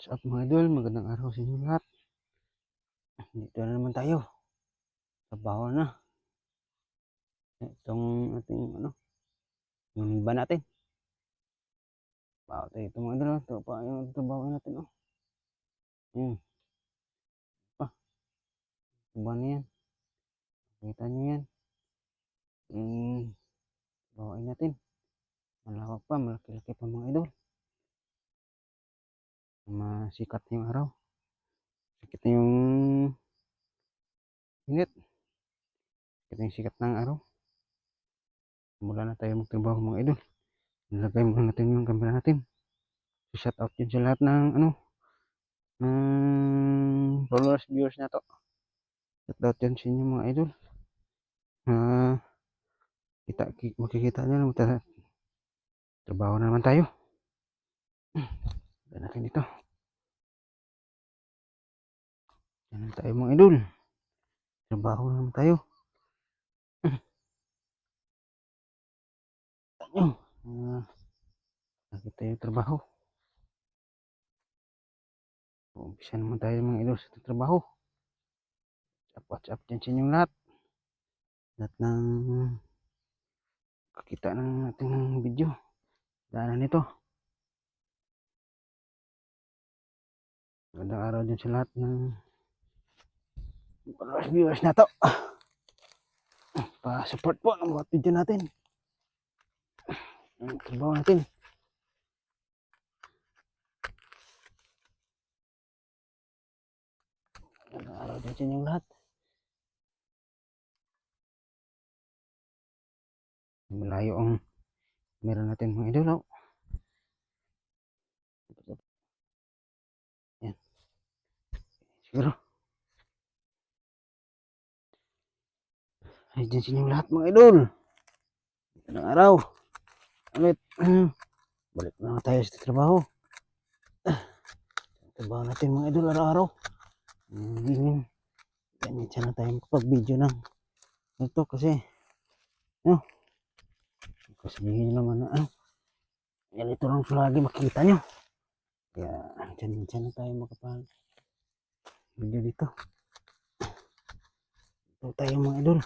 What's up mga idol, magandang araw sa inyo lahat. Dito na naman tayo. Trabaho na. Itong ating yung iba natin. Trabaho tayo ito mga idol. Ito pa yung trabaho natin. Yun. Pa. Trabaho na yan. Kita nyo yan. Trabaho natin. Malawak pa, malaki-laki pa mga idol. Masikat na yung araw. Sikat na yung init. Sikat na yung sikat ng araw. Mula na tayo magtrabaho mga idol. Nilagay muna natin yung camera natin. Shout out yun sa lahat ng followers, viewers na to. Shout out yun sa inyo mga idol. Makikita nyo naman, trabaho na naman tayo. Ganda natin dito. Yan tayo mga idol. Trabaho na naman tayo. Nakita yung trabaho. Umpisa naman tayo mga idol sa trabaho. What's up dyan sa inyong lahat. Lahat ng kakita ng ating video. Daanan nito. Magandang araw dyan sa lahat ng viewers na to. Pa-support po ng mga video natin. Ang trabaho natin. Magandang araw dyan sa inyong lahat. Malayo ang meron natin mga idol. Yan. Siguro. Ay dyan sa inyong lahat mga idol. Magandang araw. Ulit. Balik na tayo sa trabaho. Trabaho natin mga idol araw-araw. Ganyan sana tayo makapag-video ng ito kasi sabihin nyo naman na ganito lang lagi makita nyo. Kaya dyan na tayo makapag-video dito. Ito tayo mga idol.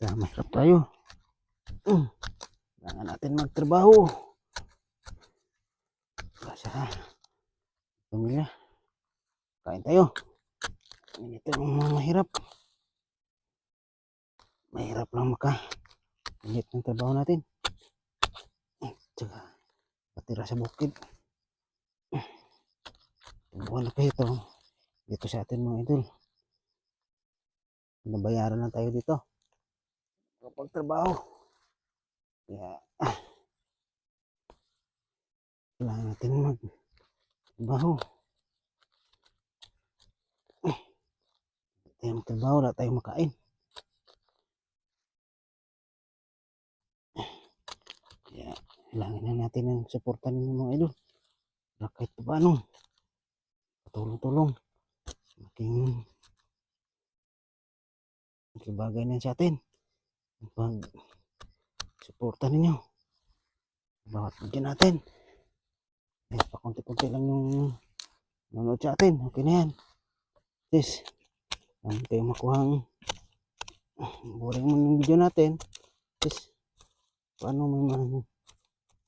Kaya masarap tayo. Kailangan natin magtrabaho. Sa pamilya. Kain tayo. Ito yung mga mahirap. Mahirap lang maka-init ng trabaho natin. Tsaka patira sa bukid. Buwan na kayo ito. Dito sa atin mga idol. Nabayaran na tayo dito. Kapag trabaho. Kaya kailangan natin magtrabaho. Tayo magtrabaho, wala tayong makain. Kaya kailangan na natin ang suportan ng mga idol. Kahit pa paano, patulong-tulong. Malaking bagay na sa atin. Pag-suporta ninyo. Bawat video natin. Pakunti-kunti lang yung nanonood sa atin. Okay na yan. Yes. Ang tayo makuhang boring mo yung video natin. Yes. Paano may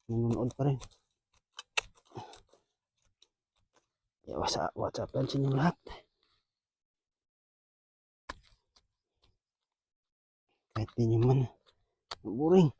nanonood pa rin. Yeah, what's up yan sa inyo lahat. Kahit di nyo man boring.